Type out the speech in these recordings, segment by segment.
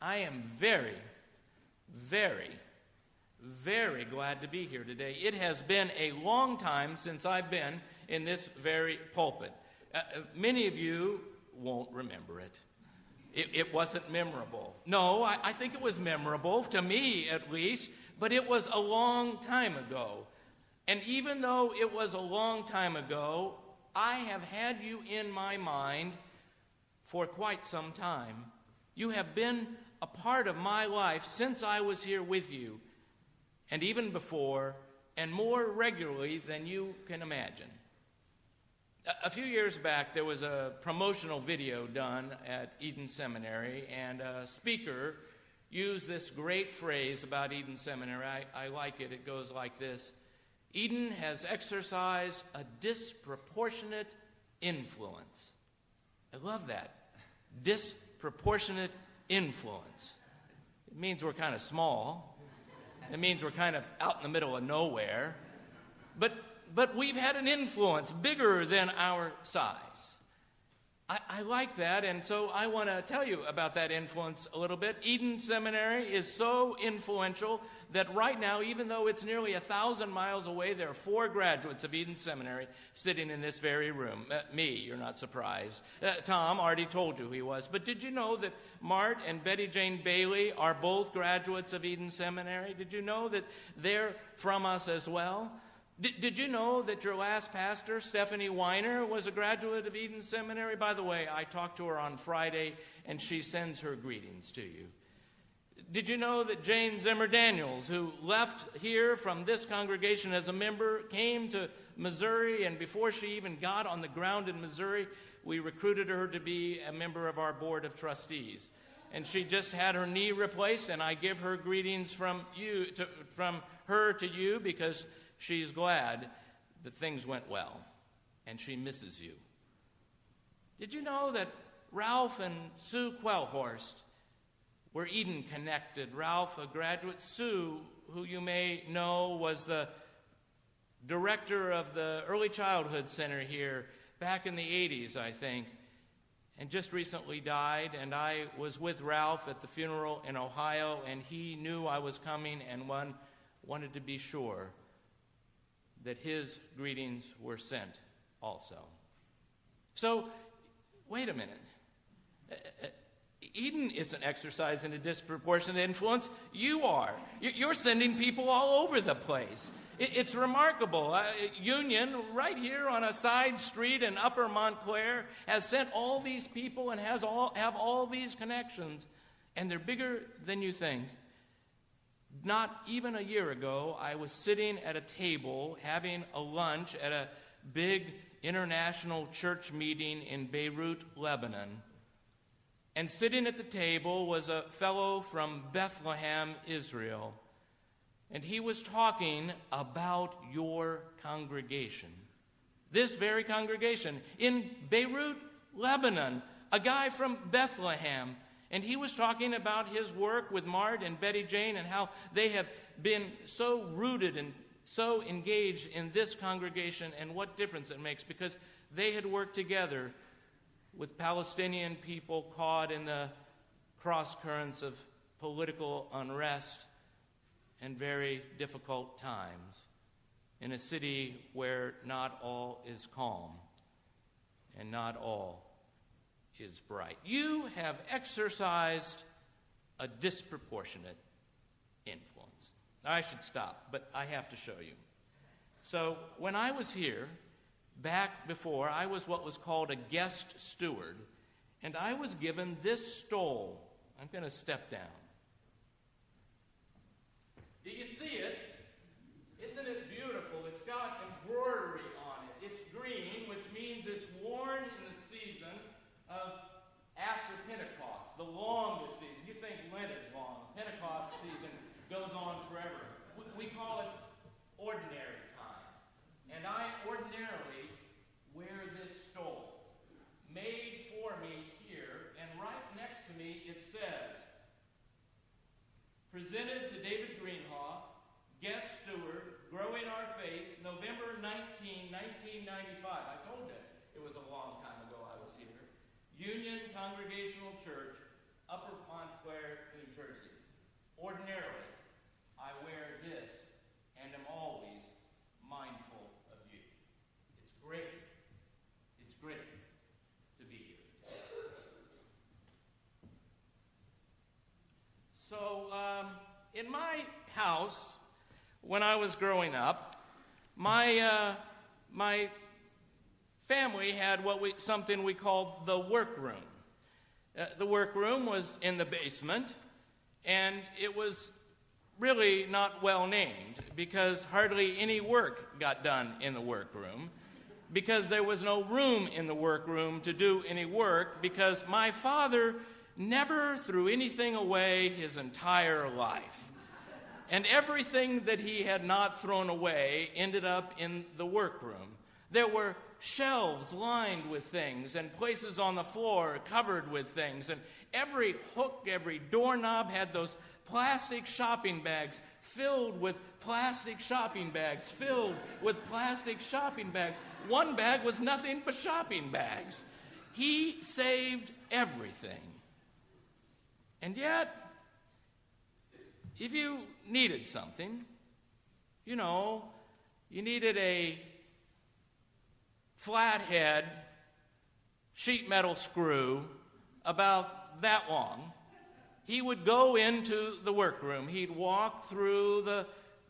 I am very, very, very glad to be here today. It has been a long time since I've been in this very pulpit. Many of you won't remember it. It wasn't memorable. No, I think it was memorable, to me at least, but it was a long time ago. And even though it was a long time ago, I have had you in my mind for quite some time. You have been a part of my life since I was here with you, and even before, and more regularly than you can imagine. A few years back, there was a promotional video done at Eden Seminary, and a speaker used this great phrase about Eden Seminary. I like it. It goes like this: Eden has exercised a disproportionate influence. I love that. Disproportionate influence. It means we're kind of small. It means we're kind of out in the middle of nowhere. But we've had an influence bigger than our size. I like that, and so I want to tell you about that influence a little bit. Eden Seminary is so influential that right now, even though it's nearly 1,000 miles away, there are 4 graduates of Eden Seminary sitting in this very room. Me, you're not surprised. Tom already told you he was. But did you know that Mart and Betty Jane Bailey are both graduates of Eden Seminary? Did you know that they're from us as well? Did you know that your last pastor, Stephanie Weiner, was a graduate of Eden Seminary? By the way, I talked to her on Friday, and she sends her greetings to you. Did you know that Jane Zimmer Daniels, who left here from this congregation as a member, came to Missouri, and before she even got on the ground in Missouri, we recruited her to be a member of our board of trustees. And she just had her knee replaced, and I give her greetings from her to you because she's glad that things went well, and she misses you. Did you know that Ralph and Sue Quellhorst were Eden connected? Ralph, a graduate. Sue, who you may know, was the director of the Early Childhood Center here back in the 80s, I think, and just recently died. And I was with Ralph at the funeral in Ohio, and he knew I was coming and wanted to be sure that his greetings were sent also. So, wait a minute. Eden isn't exercising a disproportionate influence. You are. You're sending people all over the place. It's remarkable. Union, right here on a side street in Upper Montclair, has sent all these people and have all these connections, and they're bigger than you think. Not even a year ago, I was sitting at a table having a lunch at a big international church meeting in Beirut, Lebanon. And sitting at the table was a fellow from Bethlehem, Israel. And he was talking about your congregation. This very congregation in Beirut, Lebanon. A guy from Bethlehem. And he was talking about his work with Mart and Betty Jane and how they have been so rooted and so engaged in this congregation and what difference it makes, because they had worked together with Palestinian people caught in the cross currents of political unrest and very difficult times in a city where not all is calm and not all is bright. You have exercised a disproportionate influence. I should stop, but I have to show you. So when I was here, back before, I was what was called a guest steward, and I was given this stole. I'm going to step down. Do you see it? Isn't it beautiful? It's got embroidery on it. It's green, which means it's worn in the season of after Pentecost, the longest season. You think Lent is long. Pentecost season goes on forever. We call it ordinary time. And I ordinarily wear this stole, made for me here, and right next to me it says, presented to David Greenhaw, guest steward, growing our faith, November 19, 1995. I told you it was a long time ago I was here. Union Congregational Church, Upper Montclair, In my house, when I was growing up, my family had something we called the workroom. The workroom was in the basement, and it was really not well named because hardly any work got done in the workroom, because there was no room in the workroom to do any work, because my father never threw anything away his entire life. And everything that he had not thrown away ended up in the workroom. There were shelves lined with things and places on the floor covered with things. And every hook, every doorknob had those plastic shopping bags filled with plastic shopping bags, filled with plastic shopping bags. One bag was nothing but shopping bags. He saved everything. And yet, if you needed something, you needed a flathead sheet metal screw about that long, he would go into the workroom. He'd walk through the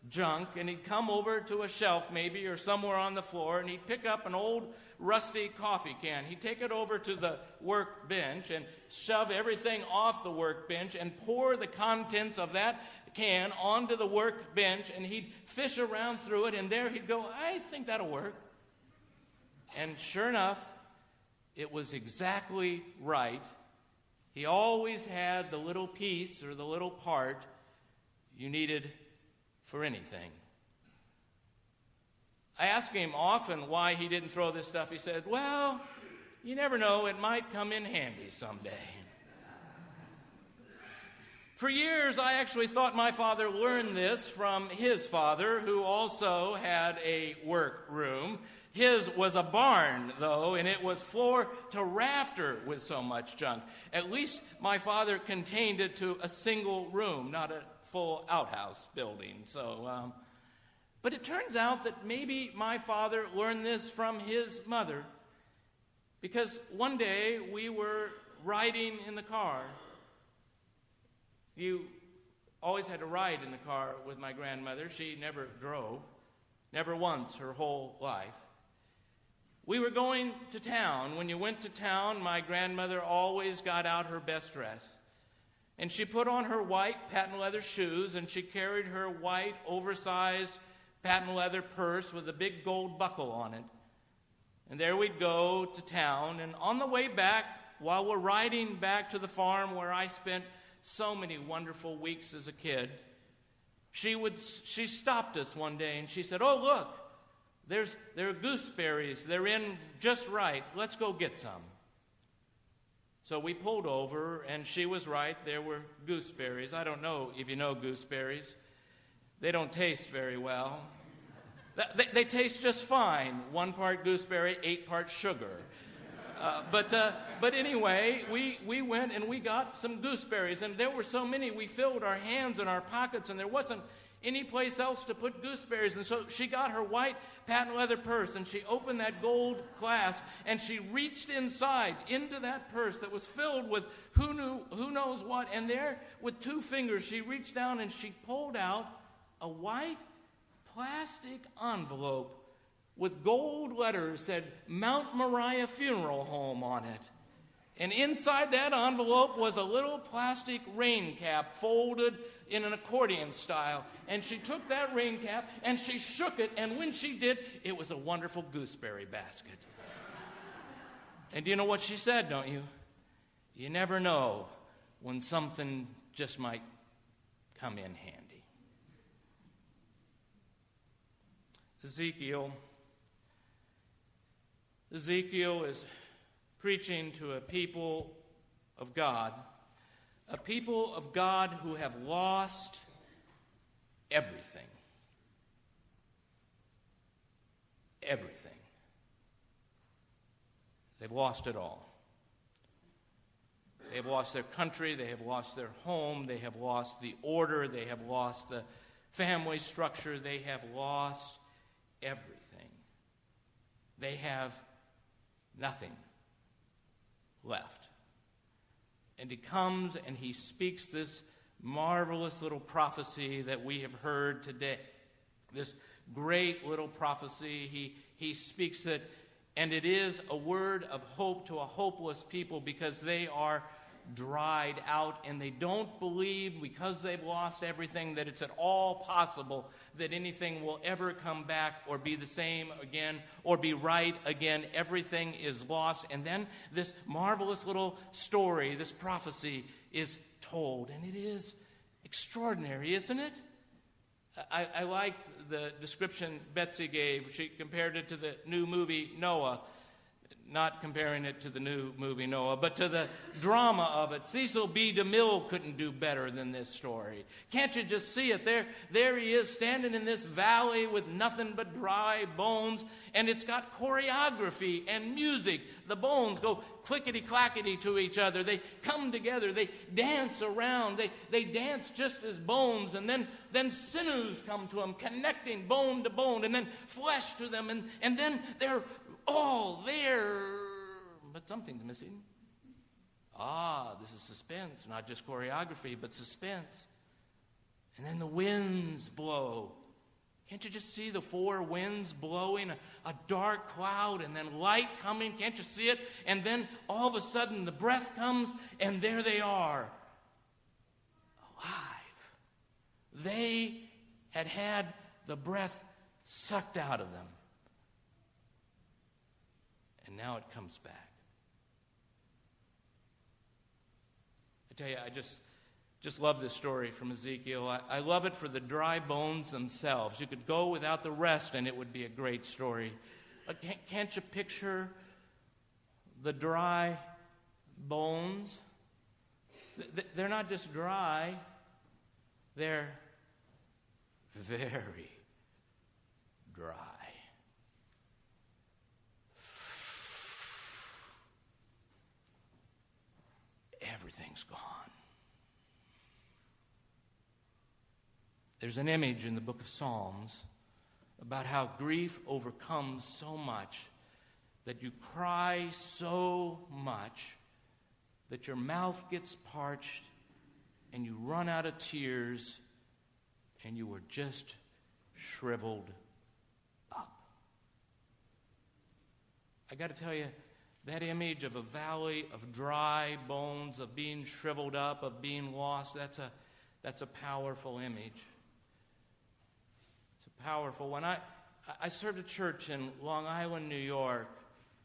junk, and he'd come over to a shelf maybe or somewhere on the floor, and he'd pick up an old rusty coffee can. He'd take it over to the workbench and shove everything off the workbench and pour the contents of that can onto the workbench, and he'd fish around through it, and there he'd go, I think that'll work. And sure enough, it was exactly right. He always had the little piece or the little part you needed for anything. I asked him often why he didn't throw this stuff. He said, well, you never know, it might come in handy someday. For years, I actually thought my father learned this from his father, who also had a workroom. His was a barn, though, and it was floor to rafter with so much junk. At least my father contained it to a single room, not a full outhouse building. But it turns out that maybe my father learned this from his mother, because one day we were riding in the car. You always had to ride in the car with my grandmother. She never drove, never once her whole life. We were going to town. When you went to town, my grandmother always got out her best dress. And she put on her white patent leather shoes, and she carried her white, oversized patent leather purse with a big gold buckle on it. And there we'd go to town. And on the way back, while we're riding back to the farm where I spent so many wonderful weeks as a kid, she stopped us one day and she said, oh, look, there are gooseberries. They're in just right. Let's go get some. So we pulled over, and she was right. There were gooseberries. I don't know if you know gooseberries. They don't taste very well. They taste just fine. 1 part gooseberry, 8 parts sugar. But anyway, we went and we got some gooseberries, and there were so many, we filled our hands and our pockets, and there wasn't any place else to put gooseberries. And so she got her white patent leather purse, and she opened that gold clasp, and she reached inside into that purse that was filled with who knows what, and there with 2 fingers she reached down and she pulled out a white plastic envelope with gold letters said Mount Moriah Funeral Home on it. And inside that envelope was a little plastic rain cap folded in an accordion style. And she took that rain cap and she shook it, and when she did, it was a wonderful gooseberry basket. And do you know what she said, don't you? You never know when something just might come in handy. Ezekiel is preaching to a people of God who have lost everything. Everything. They've lost it all. They have lost their country, they have lost their home, they have lost the order, they have lost the family structure, they have lost everything. They have nothing left. And he comes and he speaks this marvelous little prophecy that we have heard today. This great little prophecy, he speaks it, and it is a word of hope to a hopeless people because they are dried out and they don't believe, because they've lost everything, that it's at all possible that anything will ever come back or be the same again or be right again. Everything is lost. And then this marvelous little story, this prophecy, is told, and it is extraordinary, isn't it? I liked the description Betsy gave. She compared it to the new movie Noah. Not comparing it to the new movie Noah, but to the drama of it. Cecil B. DeMille couldn't do better than this story. Can't you just see it? There he is standing in this valley with nothing but dry bones, and it's got choreography and music. The bones go clickety-clackety to each other. They come together. They dance around. They dance just as bones, and then sinews come to them, connecting bone to bone, and then flesh to them, and then they're all there, but something's missing. This is suspense, not just choreography, but suspense. And then the winds blow. Can't you just see the four winds blowing, a dark cloud, and then light coming? Can't you see it? And then all of a sudden the breath comes, and there they are, alive. They had the breath sucked out of them. And now it comes back. I tell you, I just love this story from Ezekiel. I love it for the dry bones themselves. You could go without the rest and it would be a great story. Can't you picture the dry bones? They're not just dry, they're very dry. Everything's gone. There's an image in the book of Psalms about how grief overcomes so much that you cry so much that your mouth gets parched and you run out of tears and you are just shriveled up. I got to tell you, that image of a valley of dry bones, of being shriveled up, of being lost, that's a powerful image. It's a powerful one. I served a church in Long Island, New York,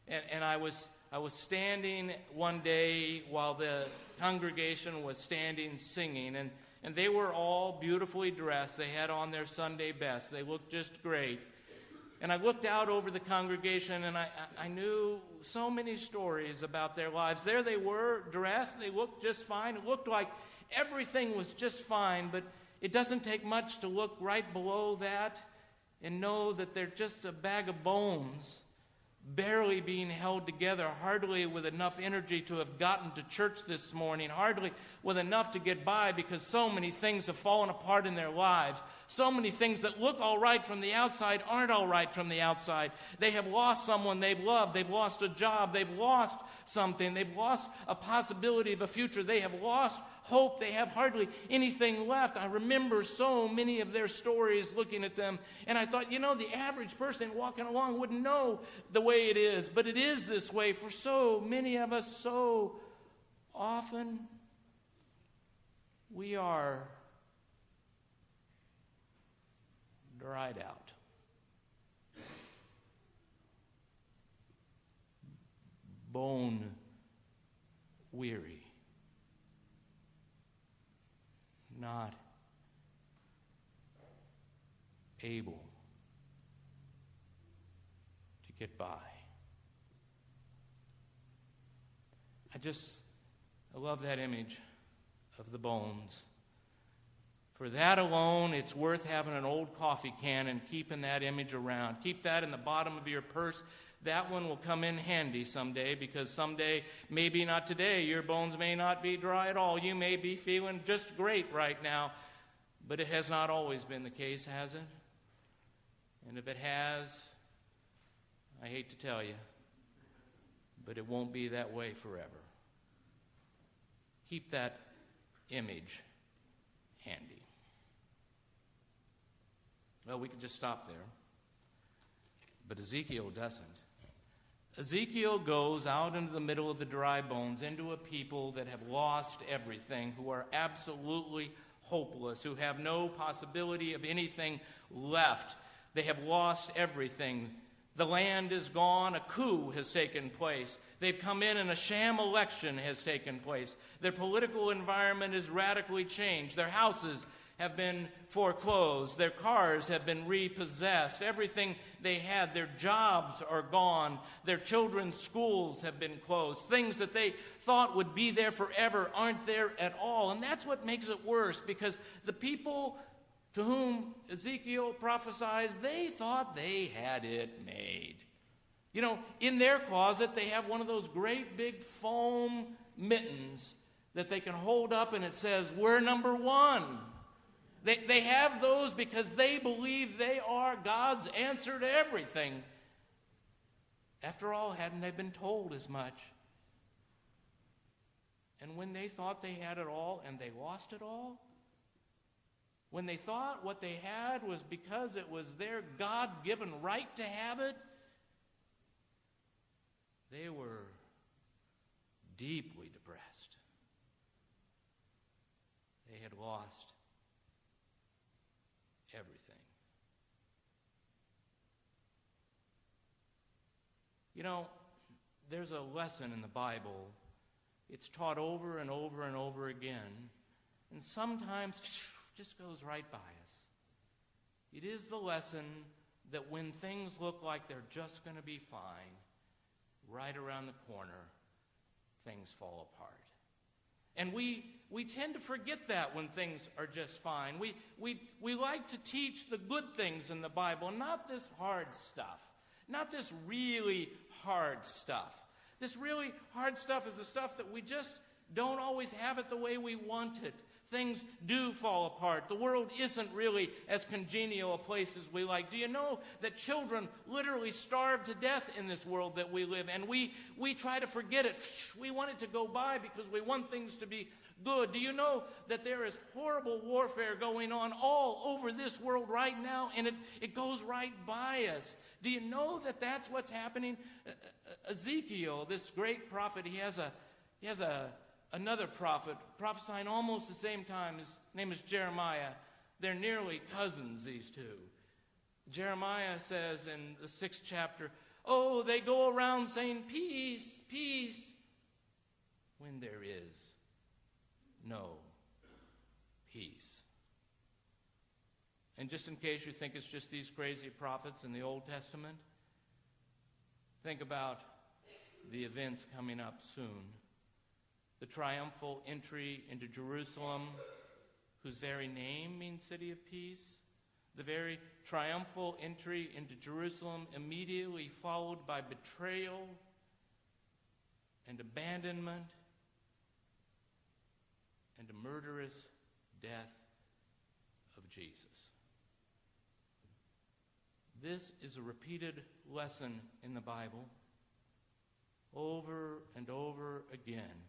and I was standing one day while the congregation was standing singing, and they were all beautifully dressed. They had on their Sunday best. They looked just great. And I looked out over the congregation, and I knew so many stories about their lives. There they were, dressed. They looked just fine. It looked like everything was just fine, but it doesn't take much to look right below that and know that they're just a bag of bones, barely being held together, hardly with enough energy to have gotten to church this morning, hardly with enough to get by because so many things have fallen apart in their lives. So many things that look all right from the outside aren't all right from the outside. They have lost someone they've loved. They've lost a job. They've lost something. They've lost a possibility of a future. They have lost hope. They have hardly anything left. I remember so many of their stories looking at them, and I thought, the average person walking along wouldn't know the way it is, but it is this way for so many of us so often. We are dried out. Bone weary. Not able to get by. I love that image of the bones. For that alone, it's worth having an old coffee can and keeping that image around. Keep that in the bottom of your purse. That one will come in handy someday, because someday, maybe not today, your bones may not be dry at all. You may be feeling just great right now, but it has not always been the case, has it? And if it has, I hate to tell you, but it won't be that way forever. Keep that image handy. Well, we could just stop there. But Ezekiel doesn't. Ezekiel goes out into the middle of the dry bones, into a people that have lost everything, who are absolutely hopeless, who have no possibility of anything left. They have lost everything. The land is gone. A coup has taken place. They've come in and a sham election has taken place. Their political environment is radically changed. Their houses have been foreclosed. Their cars have been repossessed. Everything they had, their jobs are gone. Their children's schools have been closed. Things that they thought would be there forever aren't there at all. And that's what makes it worse, because the people to whom Ezekiel prophesies, they thought they had it made. You know, in their closet, they have one of those great big foam mittens that they can hold up, and it says, "We're number one." They have those because they believe they are God's answer to everything. After all, hadn't they been told as much? And when they thought they had it all and they lost it all, when they thought what they had was because it was their God-given right to have it, they were deeply depressed. They had lost everything. You know, there's a lesson in the Bible. It's taught over and over and over again, and sometimes just goes right by us. It is the lesson that when things look like they're just going to be fine, right around the corner, things fall apart. And we tend to forget that when things are just fine. We like to teach the good things in the Bible, not this hard stuff, not this really hard stuff. This really hard stuff is the stuff that we just don't always have it the way we want it. Things do fall apart. The world isn't really as congenial a place as we like. Do you know that children literally starve to death in this world that we live in? We try to forget it. We want it to go by because we want things to be good. Do you know that there is horrible warfare going on all over this world right now, and it goes right by us? Do you know that that's what's happening? Ezekiel, this great prophet, he has another prophet prophesying almost the same time. His name is Jeremiah. They're nearly cousins, these two. Jeremiah says in the 6th chapter, "Oh, they go around saying peace, peace, when there is no peace." And just in case you think it's just these crazy prophets in the Old Testament, think about the events coming up soon. The triumphal entry into Jerusalem, whose very name means city of peace. The very triumphal entry into Jerusalem, immediately followed by betrayal and abandonment and a murderous death of Jesus. This is a repeated lesson in the Bible, over and over again.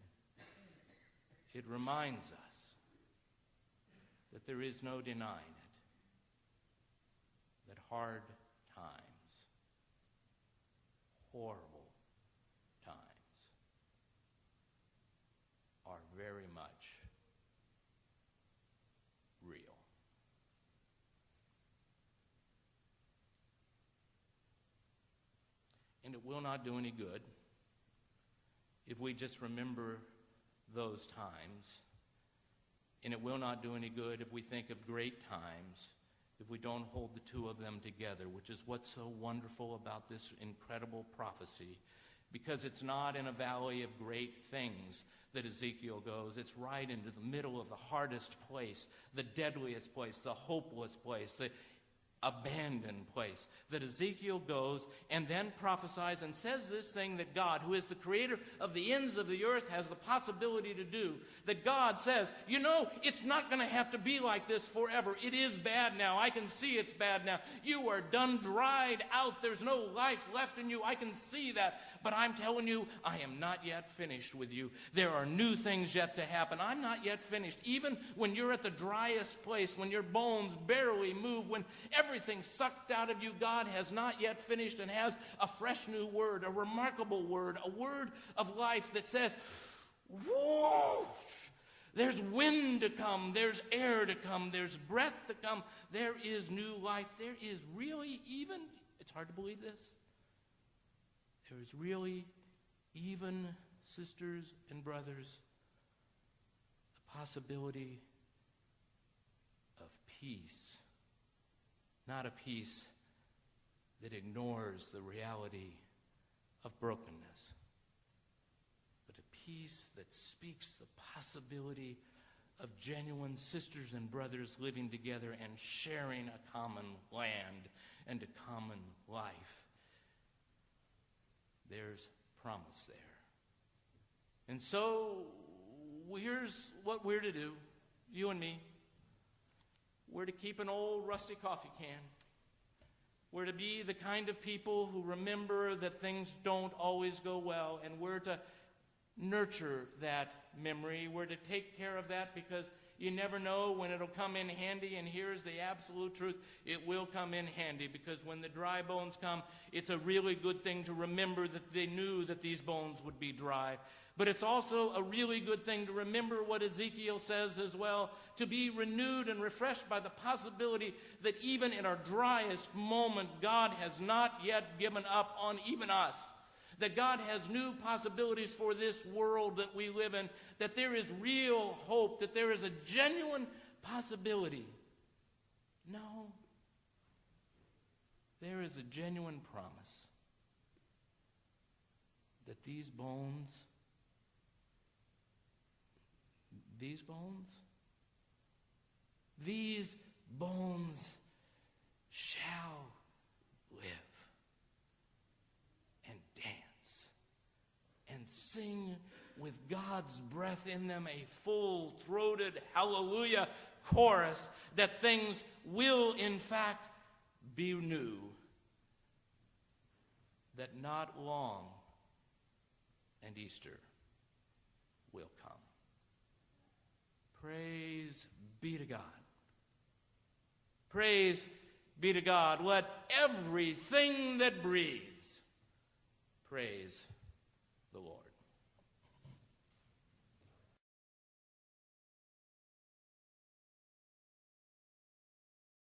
It reminds us that there is no denying it, that hard times, horrible times, are very much real. And it will not do any good if we just remember those times. And it will not do any good if we think of great times, if we don't hold the two of them together, which is what's so wonderful about this incredible prophecy, because it's not in a valley of great things that Ezekiel goes. It's right into the middle of the hardest place, the deadliest place, the hopeless place, abandoned place that Ezekiel goes and then prophesies and says this thing that God, who is the creator of the ends of the earth, has the possibility to do. That God says, you know, it's not going to have to be like this forever. It is bad now. I can see it's bad now. You are done, dried out. There's no life left in you. I can see that. But I'm telling you, I am not yet finished with you. There are new things yet to happen. I'm not yet finished. Even when you're at the driest place, when your bones barely move, when everything's sucked out of you, God has not yet finished and has a fresh new word, a remarkable word, a word of life that says, whoosh! There's wind to come, there's air to come, there's breath to come, there is new life. There is really even, it's hard to believe this, there is really even, sisters and brothers, the possibility of peace. Not a peace that ignores the reality of brokenness, but a peace that speaks the possibility of genuine sisters and brothers living together and sharing a common land and a common life. There's promise there. And so, here's what we're to do, you and me. We're to keep an old rusty coffee can. We're to be the kind of people who remember that things don't always go well, and we're to nurture that memory. We're to take care of that because you never know when it'll come in handy, and here's the absolute truth. It will come in handy because when the dry bones come, it's a really good thing to remember that they knew that these bones would be dry. But it's also a really good thing to remember what Ezekiel says as well, to be renewed and refreshed by the possibility that even in our driest moment, God has not yet given up on even us. That God has new possibilities for this world that we live in, that there is real hope, that there is a genuine possibility. No, there is a genuine promise that these bones shall live and dance and sing with God's breath in them a full-throated hallelujah chorus, that things will in fact be new, that not long and Easter will come. Praise be to God. Praise be to God. Let everything that breathes praise the Lord.